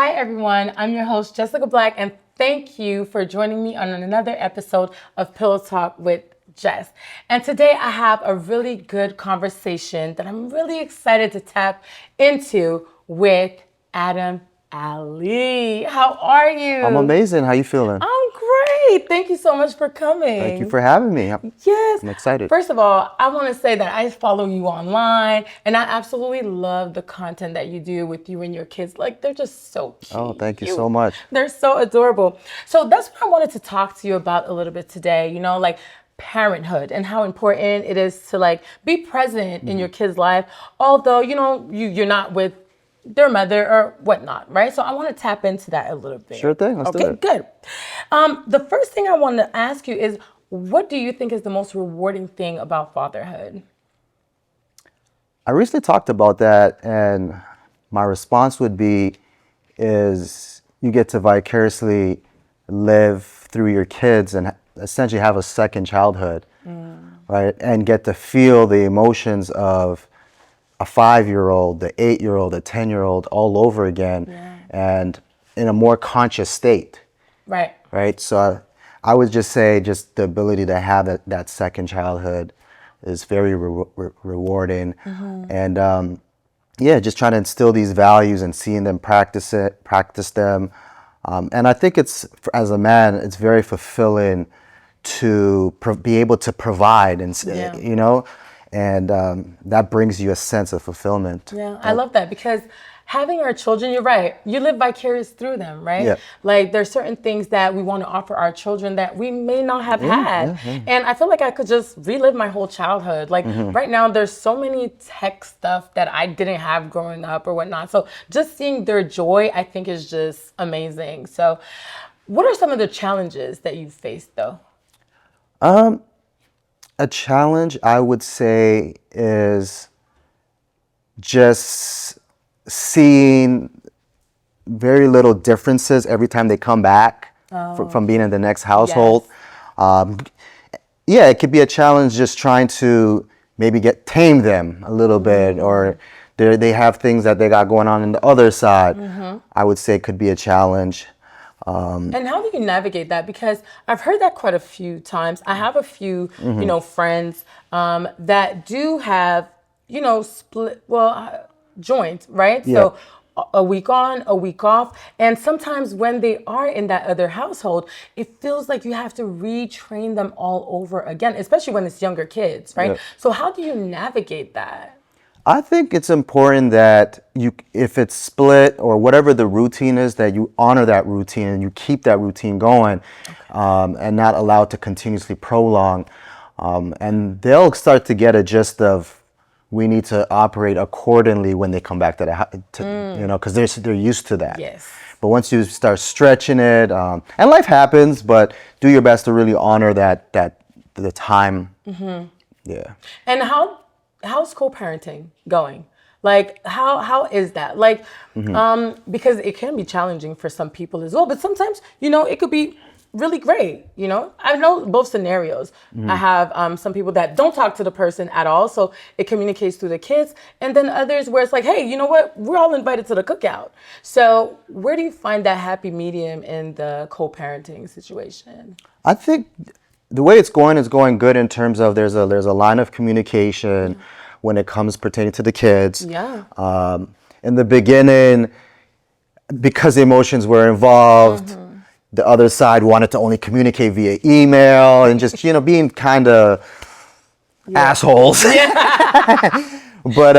Hi everyone, I'm your host Jessica Black, and thank you for joining me on another episode of Pillow Talk with Jess. And today I have a really good conversation that I'm really excited to tap into with Adam Ali. How are you? I'm amazing. How you feeling? I'm great. Thank you so much for coming. Thank you for having me. Yes. I'm excited. First of all, I want to say that I follow you online, and I absolutely love the content that you do with you and your kids. Like, they're just so cute. Oh, thank you so much. They're so adorable. So that's what I wanted to talk to you about a little bit today, like parenthood and how important it is to like be present in your kid's life, although, you're not with their mother or whatnot, right? So I want to tap into that a little bit. Sure thing. Let's do it. Okay, good. The first thing I want to ask you is, what do you think is the most rewarding thing about fatherhood? I recently talked about that, and my response would be, is you get to vicariously live through your kids and essentially have a second childhood, right? And get to feel the emotions of a 5-year-old, the 8-year-old, the 10-year-old all over again, and in a more conscious state. Right. So I would just say just the ability to have that second childhood is very rewarding. And just trying to instill these values and seeing them practice them. And I think as a man, it's very fulfilling to be able to provide and, and that brings you a sense of fulfillment. Yeah, I love that, because having our children, you're right, you live vicarious through them, right? Yeah. Like, there's certain things that we want to offer our children that we may not have had. And I feel like I could just relive my whole childhood. Like right now, there's so many tech stuff that I didn't have growing up or whatnot. So just seeing their joy, I think, is just amazing. So what are some of the challenges that you've faced though? A challenge, I would say, is just seeing very little differences every time they come back from being in the next household. It could be a challenge just trying to maybe tame them a little bit, or they have things that they got going on the other side. I would say could be a challenge. And how do you navigate that? Because I've heard that quite a few times. I have a few, friends that do have, joint, right? Yeah. So a week on, a week off. And sometimes when they are in that other household, it feels like you have to retrain them all over again, especially when it's younger kids, right? Yeah. So how do you navigate that? I think it's important that if it's split or whatever the routine is, that you honor that routine and you keep that routine going, and not allow it to continuously prolong. And they'll start to get a gist of, we need to operate accordingly when they come back to the house, because they're used to that. Yes. But once you start stretching it, and life happens, but do your best to really honor the time. Yeah. And how's co-parenting going? Like, how is that? Like, because it can be challenging for some people as well, but sometimes, it could be really great. I know both scenarios. I have some people that don't talk to the person at all, so it communicates through the kids, and then others where it's like, hey, you know what? We're all invited to the cookout. So where do you find that happy medium in the co-parenting situation? I think the way it's going is going good in terms of there's a line of communication when it comes pertaining to the kids. Yeah. In the beginning, because the emotions were involved, the other side wanted to only communicate via email and just, being kind of assholes. But,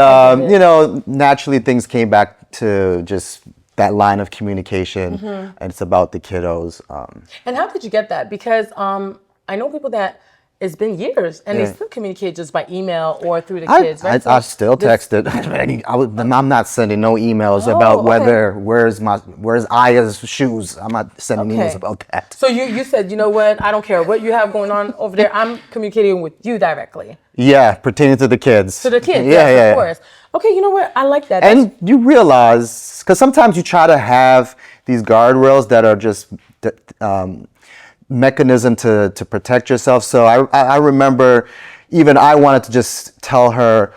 naturally things came back to just that line of communication, and it's about the kiddos. And how did you get that? Because I know people that it's been years and they still communicate just by email or through the kids, right? I still texted. I'm not sending no emails about where's Aya's shoes. I'm not sending emails about that. So you said, you know what? I don't care what you have going on over there. I'm communicating with you directly. Yeah, pertaining to the kids. To the kids, yes, of course. Okay, you know what? I like that. And you realize, because sometimes you try to have these guardrails that are just mechanism to protect yourself. So I remember even I wanted to just tell her,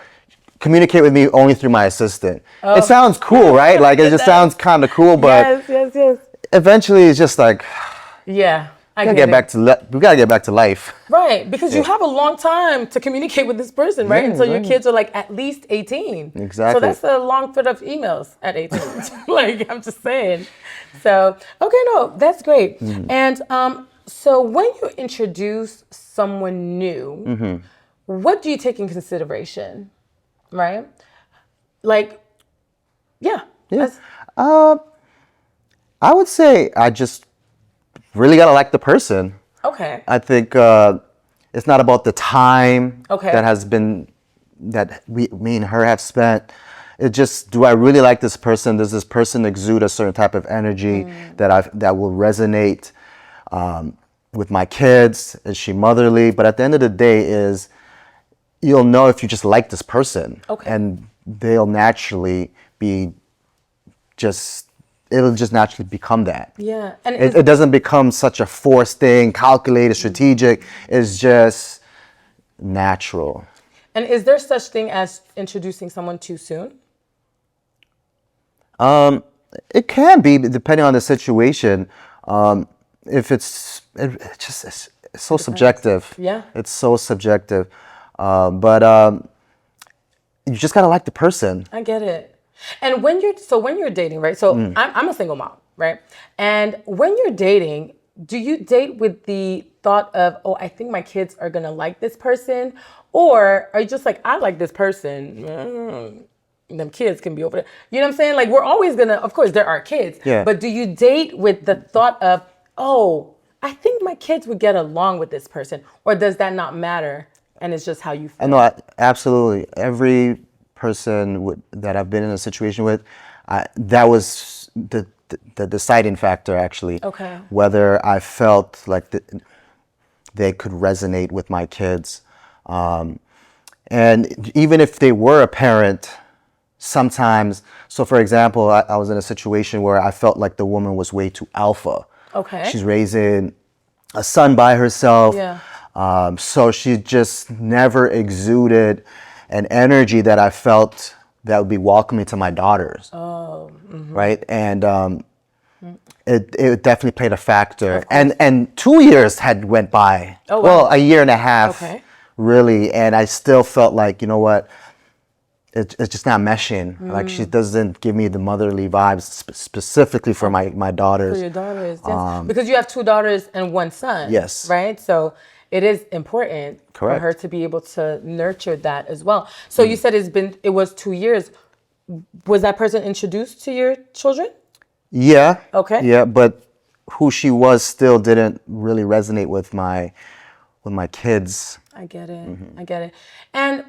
communicate with me only through my assistant. It sounds cool, right? Like it just sounds kind of cool, but yes. eventually it's just like Yeah, I we gotta get get it. back to we gotta get back to life. Right, because you Yeah. have a long time to communicate with this person, right? Yeah, Until your right. kids are like at least 18. So Exactly. that's a long fit of emails at 18. Like, I'm just saying. So, okay, no, that's great. And so when you introduce someone new, what do you take in consideration, right? Like, yeah. Yeah. I would say I just really gotta like the person. Okay. I think it's not about the time Okay. that has been that me and her have spent. It just, do I really like this person? Does this person exude a certain type of energy that will resonate with my kids? Is she motherly? But at the end of the day, is you'll know if you just like this person, Okay. and they'll naturally be just. It'll just naturally become that. Yeah. And It doesn't become such a forced thing, calculated, strategic. It's just natural. And is there such thing as introducing someone too soon? It can be, depending on the situation. If it's so subjective. Yeah. It's so subjective. But you just gotta like the person. I get it. And when you're dating, right? So I'm a single mom, right? And when you're dating, do you date with the thought of, oh, I think my kids are gonna like this person, or are you just like, I like this person? Them kids can be over there. You know what I'm saying? Like, we're always gonna, of course, there are kids. Yeah. But do you date with the thought of, oh, I think my kids would get along with this person, or does that not matter? And it's just how you feel. No, absolutely. Every person that I've been in a situation with, that was the deciding factor, actually. Okay. Whether I felt like they could resonate with my kids. And even if they were a parent, sometimes, so for example, I was in a situation where I felt like the woman was way too alpha. Okay. She's raising a son by herself. Yeah. So she just never exuded an energy that I felt that would be welcoming to my daughters. Oh. Right? And it definitely played a factor. And 2 years had went by. Oh, wow. Well, a year and a half, Okay. really. And I still felt like, you know what? It's just not meshing. Like, she doesn't give me the motherly vibes specifically for my daughters. For your daughters, yes. Because you have 2 daughters and 1 son. Yes. Right? So it is important for Correct. her to be able to nurture that as well. So you said it was 2 years. Was that person introduced to your children? Yeah. Okay. Yeah, but who she was still didn't really resonate with my kids. I get it. I get it. And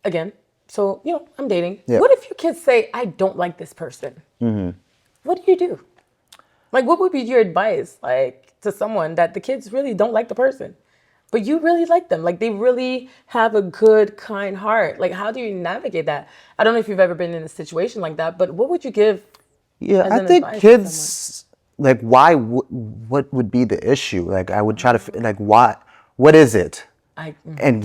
again, so, I'm dating. Yeah. What if your kids say, I don't like this person? What do you do? Like, what would be your advice, like, to someone that the kids really don't like the person, but you really like them? Like, they really have a good, kind heart. Like, how do you navigate that? I don't know if you've ever been in a situation like that, but what would you give? Yeah, as I an think advice to kids, like, why? What would be the issue? Like, I would try to like, what is it? And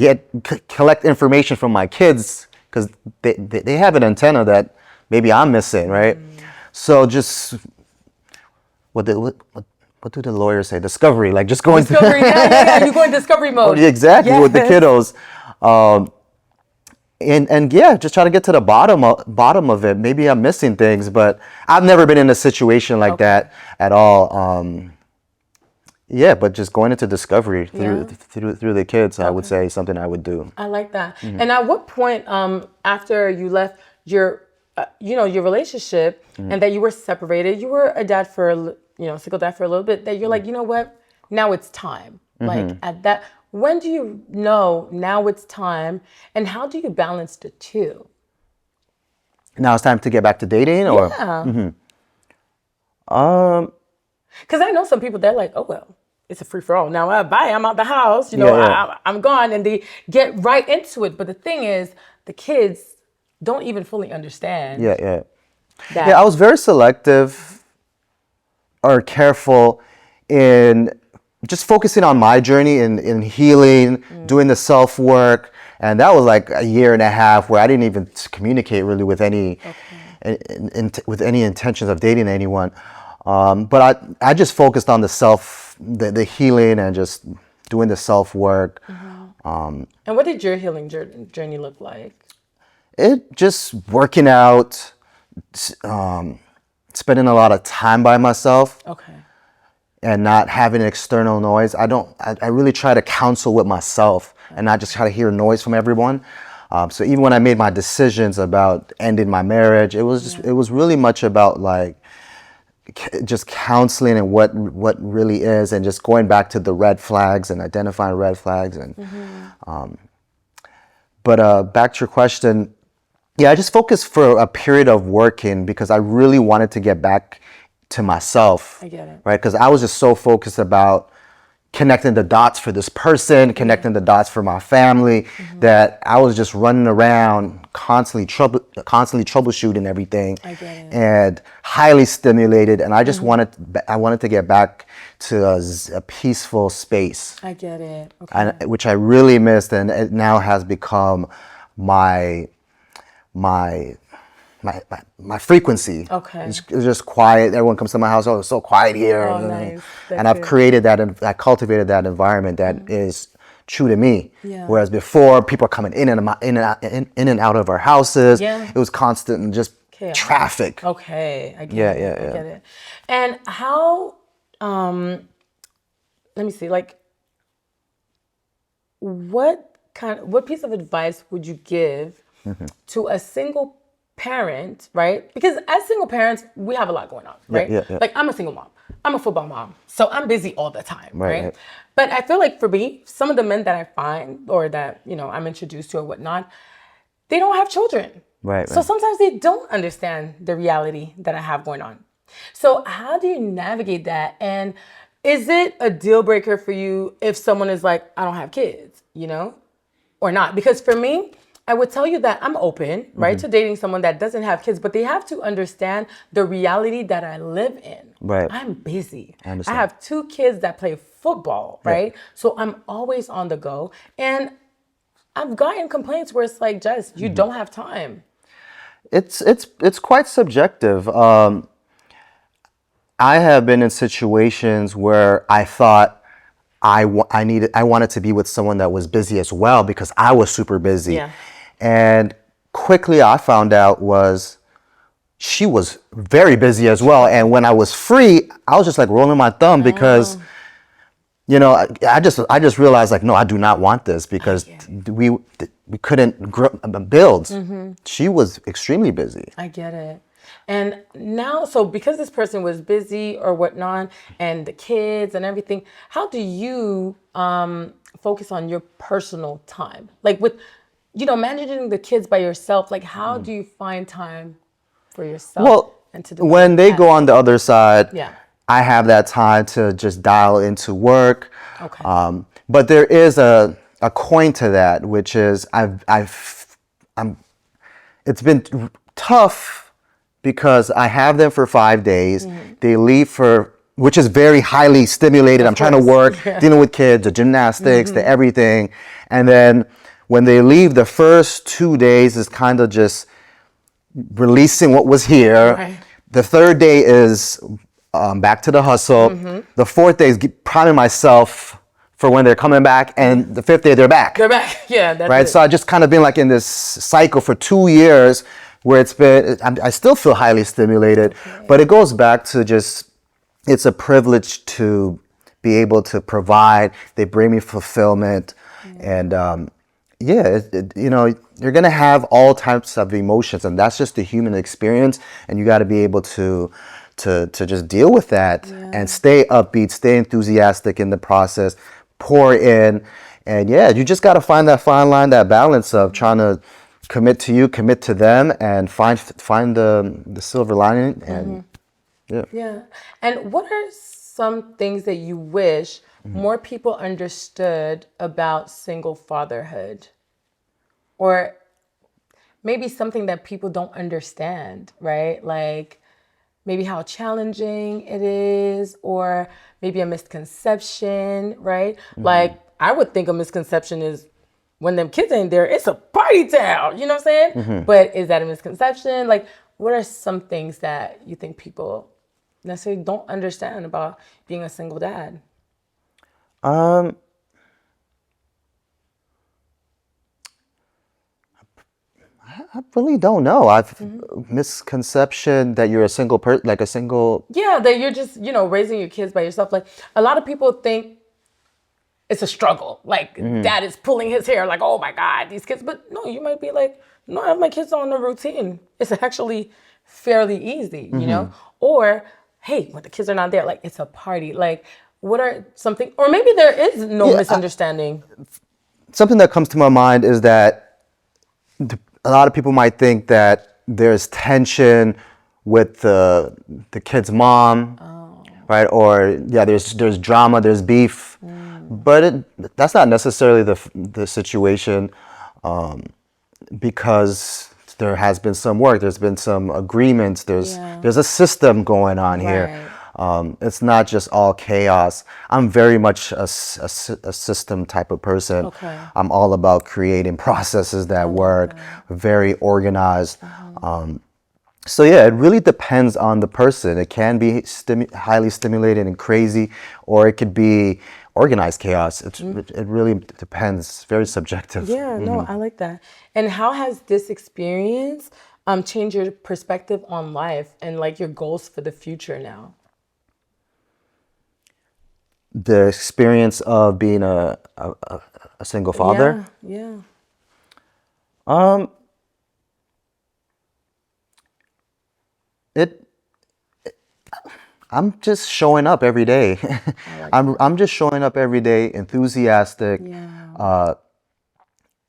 collect information from my kids, because they have an antenna that maybe I'm missing, right? So just what do the lawyers say? Discovery, like just going Discovery, you go in discovery mode. exactly with the Yes. kiddos. And yeah, just try to get to the bottom of it. Maybe I'm missing things, but I've never been in a situation like that at all. Yeah, but just going into discovery through the kids, I would say something I would do. I like that. And at what point, after you left your, your relationship, and that you were separated, you were a dad for, single dad for a little bit, that you're like, you know what, now it's time. Like at that, when do you know now it's time, and how do you balance the two? Now it's time to get back to dating, or Yeah. Because I know some people, they're like, oh, well, it's a free for all. Now, bye, I'm out the house, I'm gone, and they get right into it. But the thing is, the kids don't even fully understand. yeah. That. Yeah, I was very selective or careful in just focusing on my journey in healing, doing the self work, and that was like a year and a half where I didn't even communicate really with any with any intentions of dating anyone. But I just focused on the healing and just doing the self work. And what did your healing journey look like? It just working out, spending a lot of time by myself. Okay. And not having external noise. I really try to counsel with myself and not just try to hear noise from everyone. So even when I made my decisions about ending my marriage, it was really much about like just counseling and what really is, and just going back to the red flags and identifying red flags. And but back to your question, yeah, I just focused for a period of working because I really wanted to get back to myself. I get it. Right? Because I was just so focused about connecting the dots for this person, connecting the dots for my family, that I was just running around constantly troubleshooting everything. I get it. And highly stimulated. And I just wanted to get back to a peaceful space. I get it. Okay. Which I really missed, and it now has become my frequency. Okay. It's just quiet. Everyone comes to my house. Oh, it's so quiet here. Oh, nice. And I've created that, and I cultivated that environment that is true to me. Yeah. Whereas before, people are coming in and out of our houses. Yeah. It was constant and just Chaos. traffic. Okay. I get Yeah, it. yeah, I get it. And how, let me see, like, what piece of advice would you give to a single parent, right? Because as single parents, we have a lot going on, right? Yeah. Like, I'm a single mom. I'm a football mom. So I'm busy all the time, right? Right. But I feel like for me, some of the men that I find or that, I'm introduced to or whatnot, they don't have children. Right. So sometimes they don't understand the reality that I have going on. So how do you navigate that? And is it a deal breaker for you if someone is like, I don't have kids, or not? Because for me, I would tell you that I'm open, right, to dating someone that doesn't have kids, but they have to understand the reality that I live in. Right. I'm busy. I understand. I have 2 kids that play football, right? So I'm always on the go. And I've gotten complaints where it's like, Jess, you don't have time. It's quite subjective. I have been in situations where I thought I wanted to be with someone that was busy as well because I was super busy. Yeah. And quickly I found out she was very busy as well. And when I was free, I was just like rolling my thumb because, I just realized like, no, I do not want this because we couldn't build. She was extremely busy. I get it. And now, so because this person was busy or whatnot, and the kids and everything, how do you focus on your personal time? Like with, managing the kids by yourself, like how do you find time for yourself? Well, and to do when they that? go on the other side, Yeah. I have that time to just dial into work. Okay. But there is a coin to that, which is it's been tough because I have them for 5 days. They leave which is very highly stimulated. I'm trying to work, dealing with kids, the gymnastics, the everything. And then when they leave, the first 2 days is kind of just releasing what was here. Right. The third day is back to the hustle. The 4th day is priming myself for when they're coming back, and the 5th day they're back. They're back. Yeah, that's Right. it. So I just kind of been like in this cycle for 2 years where I still feel highly stimulated, but it goes back to just, it's a privilege to be able to provide. They bring me fulfillment, and you're gonna have all types of emotions, and that's just the human experience, and you got to be able to just deal with that and stay upbeat, stay enthusiastic in the process, pour in, and you just got to find that fine line, that balance of trying to commit to you, commit to them, and find the silver lining. And Yeah. And what are some things that you wish more people understood about single fatherhood? Or maybe something that people don't understand, right? Like, maybe how challenging it is, or maybe a misconception, right? Like, I would think a misconception is when them kids ain't there, it's a party town, you know what I'm saying? But is that a misconception? Like, what are some things that you think people necessarily don't understand about being a single dad? Um, I really don't know. I've misconception that you're a single person, like a single. Yeah, that you're just, raising your kids by yourself. Like, a lot of people think it's a struggle. Like, dad is pulling his hair, like, oh my God, these kids. But no, you might be like, no, I have my kids on a routine. It's actually fairly easy, Or, hey, when the kids are not there, like, it's a party. Like, what are something, or maybe there is no Yeah, misunderstanding. something that comes to my mind is that a lot of people might think that there's tension with the kid's mom, right? Or yeah, there's drama, there's beef, but that's not necessarily the situation, because there has been some work, there's been some agreements, there's a system going on here. Right. It's not just all chaos. I'm very much a system type of person. Okay. I'm all about creating processes that work, very organized. So yeah, it really depends on the person. It can be highly stimulating and crazy, or it could be organized chaos. It really depends. Very subjective. Yeah, no, I like that. And how has this experience changed your perspective on life and like your goals for the future now? The experience of being a single father. Yeah, Um, it I'm just showing up every day. I'm just showing up every day, enthusiastic, yeah,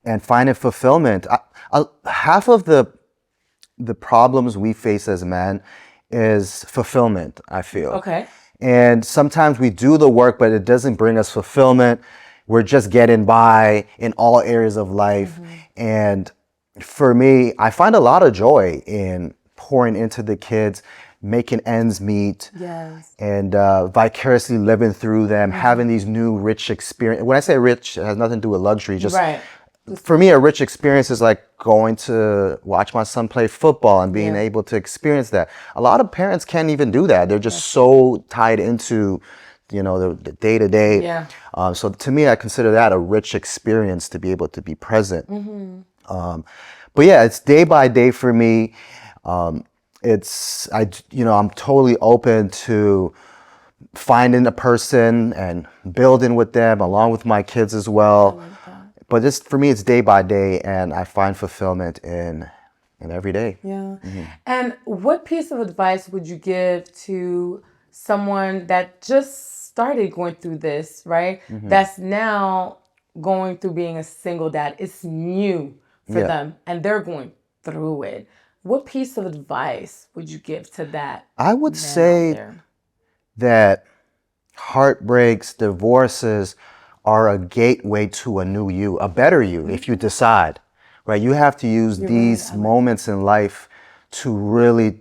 and finding fulfillment. Half of the problems we face as men is fulfillment, I feel. Okay. And sometimes we do the work, but it doesn't bring us fulfillment. We're just getting by in all areas of life. And for me, I find a lot of joy in pouring into the kids, making ends meet, Yes. and vicariously living through them, having these new rich experience. When I say rich, it has nothing to do with luxury. Just Right. for me, a rich experience is like going to watch my son play football and being Yeah. able to experience that. A lot of parents can't even do that. They're just so tied into, the day to day. Yeah. So to me, I consider that a rich experience to be able to be present. But yeah, it's day by day for me. I'm totally open to finding a person and building with them along with my kids as well. But for me, it's day by day, and I find fulfillment in every day. Yeah. And what piece of advice would you give to someone that just started going through this, right? That's now going through being a single dad. It's new for Yeah. them and they're going through it. What piece of advice would you give to that I would man out say there? that heartbreaks, divorces are a gateway to a new you, a better you, if you decide, right? You have to use these moments in life to really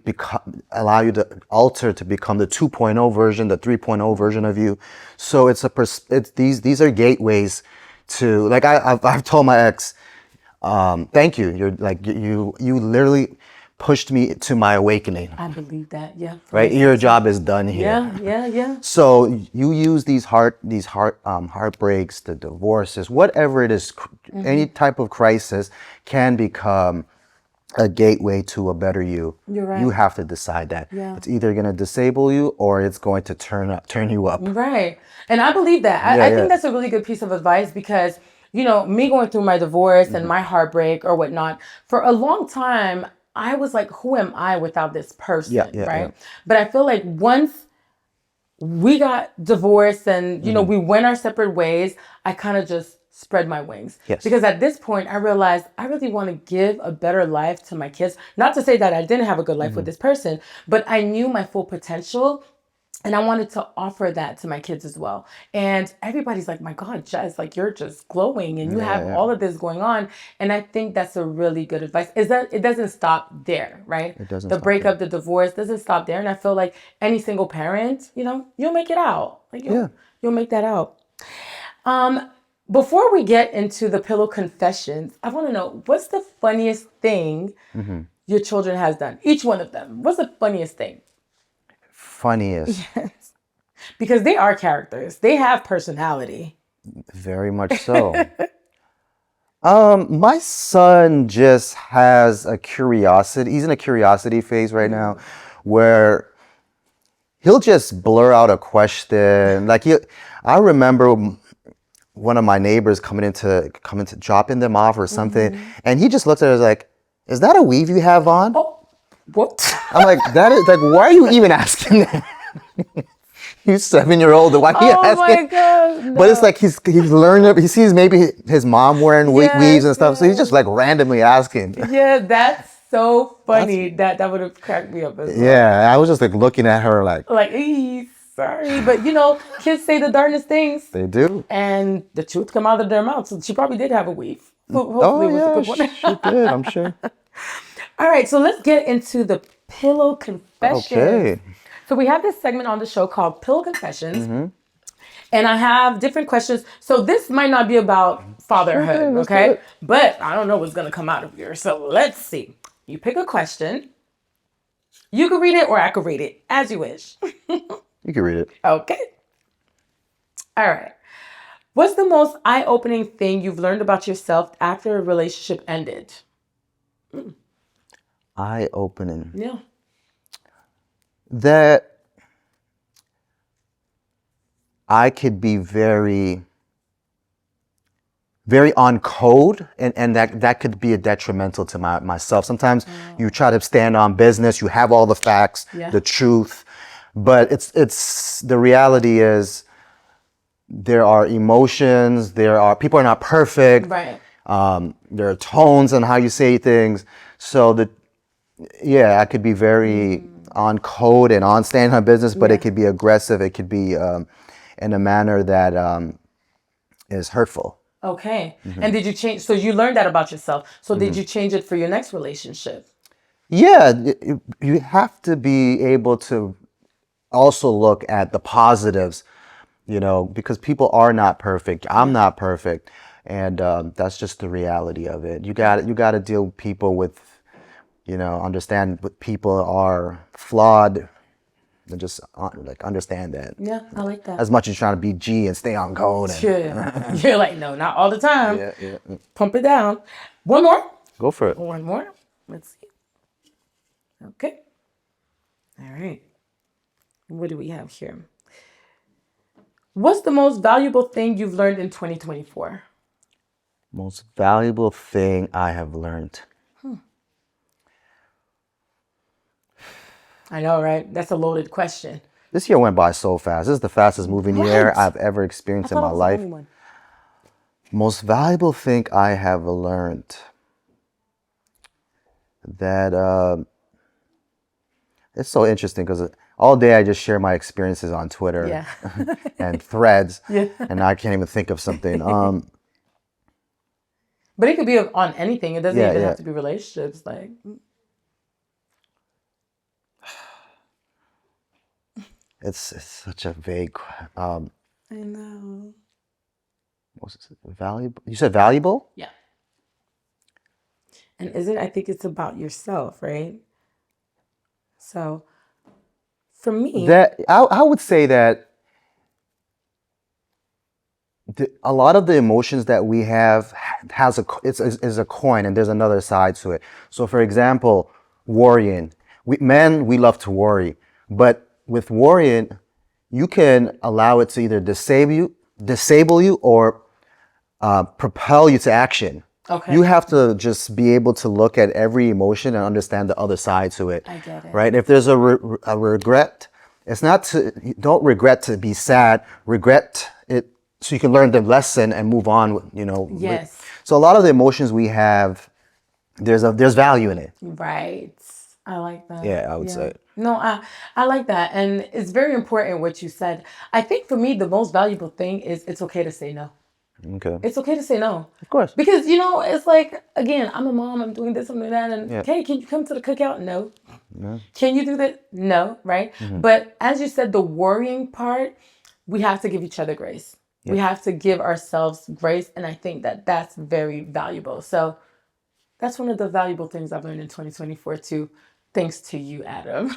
allow you to alter to become the 2.0 version, the 3.0 version of you. So these are gateways to, like I've told my ex, thank you. You're like, you literally pushed me to my awakening, I believe that. Yeah. right? Your job is done here. Yeah. So you use these heartbreaks, the divorces, whatever it is, any type of crisis can become a gateway to a better you. You're right. You have to decide that. Yeah. It's either going to disable you or it's going to turn you up. Right. And I believe that. I think that's a really good piece of advice because, me going through my divorce and my heartbreak or whatnot, for a long time, I was like, who am I without this person? Yeah, right. yeah. But I feel like once we got divorced and, we went our separate ways, I kind of just spread my wings. Yes. Because at this point, I realized I really want to give a better life to my kids. Not to say that I didn't have a good life with this person, but I knew my full potential And I wanted to offer that to my kids as well. And everybody's like, my God, Jess, like you're just glowing and you have Yeah. all of this going on. And I think that's a really good advice. Is that it doesn't stop there, right? It doesn't The stop there. breakup, the divorce doesn't stop there. And I feel like any single parent, you'll make it out. Like Yeah. you'll make that out. Before we get into the pillow confessions, I want to know what's the funniest thing your children has done? Each one of them. What's the funniest thing? Funniest. Because they are characters. They have personality. Very much so. My son just has a curiosity. He's in a curiosity phase right now where he'll just blur out a question. I remember one of my neighbors coming to dropping them off or something, and he just looks at us like, "Is that a weave you have on?" Oh, what? I'm like, "That is like, why are you even asking that?" You 7-year-old, why are you Oh asking? my God. But it's like he's learning. He sees maybe his mom wearing weaves and stuff, so he's Yes. just like randomly asking. Yeah, that's so funny. That would have cracked me up as well. Yeah, I was just like looking at her like Like, sorry. But kids say the darndest things. they do. And the truth come out of their mouth. So she probably did have a weave. Oh Hopefully it was a yeah, good one. she did. I'm sure. All right, so let's get into the pillow confessions. Okay. So we have this segment on the show called Pillow Confessions. Mm-hmm. And I have different questions. So this might not be about fatherhood, Sure, let's do okay? it. But I don't know what's going to come out of here. So let's see. You pick a question. You can read it or I can read it, as you wish. You can read it. Okay. All right. What's the most eye-opening thing you've learned about yourself after a relationship ended? Eye-opening. Yeah. That I could be very, very on code, and that could be a detrimental to myself. Sometimes you try to stand on business, you have all the facts, the truth, but it's the reality is there are emotions, people are not perfect. Right. There are tones on how you say things. So I could be very on code and on stand on business, but it could be aggressive. It could be in a manner that is hurtful. Okay. And did you change? So you learned that about yourself. So did you change it for your next relationship? Yeah, you have to be able to also look at the positives, because people are not perfect. I'm not perfect. And that's just the reality of it. You got to deal with people with, understand what people are flawed and just understand that. Yeah, I like that. As much as you're trying to be G and stay on code. Yeah. You're like, no, not all the time. Yeah. Pump it down. One more. Go for it. One more. Let's see. Okay. All right. What do we have here? What's the most valuable thing you've learned in 2024? Most valuable thing I have learned. I know, right? That's a loaded question. This year went by so fast. This is the fastest moving year What? I've ever experienced in my life. Most valuable thing I have learned that it's so interesting because all day I just share my experiences on Twitter and threads, and I can't even think of something. But it could be on anything. It doesn't even have to be relationships. Like, it's such a vague. I know. What's it? Valuable? You said valuable? Yeah. And I think it's about yourself, right? So, for me, that I would say that a lot of the emotions that we have is a coin, and there's another side to it. So, for example, worrying. We love to worry, but with worrying, you can allow it to either disable you, or propel you to action. Okay. You have to just be able to look at every emotion and understand the other side to it. I get it. Right? If there's a regret, it's not don't regret to be sad. Regret it so you can learn the lesson and move on. Yes. So a lot of the emotions we have, there's value in it. Right. I like that. Yeah, I would say. No, I like that. And it's very important what you said. I think for me, the most valuable thing is it's okay to say no. Okay. It's okay to say no. Of course. Because, you know, it's like, again, I'm a mom, I'm doing this, I'm doing that. And, Yeah. hey, can you come to the cookout? No. Yeah. Can you do that? No, right? But as you said, the worrying part, we have to give each other grace. We Yep. have to give ourselves grace. And I think that that's very valuable. So that's one of the valuable things I've learned in 2024 too. Thanks to you, Adam.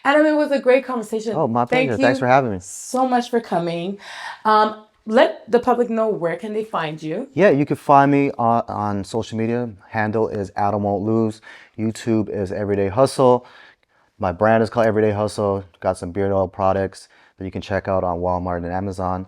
Adam, it was a great conversation. Oh, my Thank pleasure. Thanks you for having me. so much for coming. Let the public know where can they find you. Yeah, you can find me on social media. Handle is Adam Won't Lose. YouTube is Everyday Hustle. My brand is called Everyday Hustle. Got some beard oil products that you can check out on Walmart and Amazon.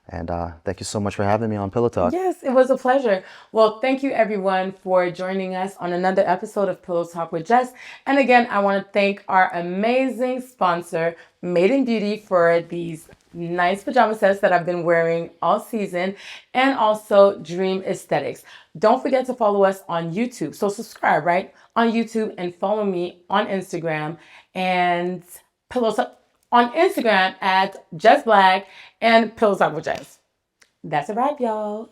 And thank you so much for having me on Pillow Talk. Yes, it was a pleasure. Well, thank you everyone for joining us on another episode of Pillow Talk with Jess. And again, I want to thank our amazing sponsor, Made in Beauty, for these nice pajama sets that I've been wearing all season, and also Dream Aesthetics. Don't forget to follow us on YouTube. So subscribe, right? On YouTube, and follow me on Instagram and Pillow Talk on Instagram at Jess Black and Pillow Talk with Jess. That's a wrap, y'all.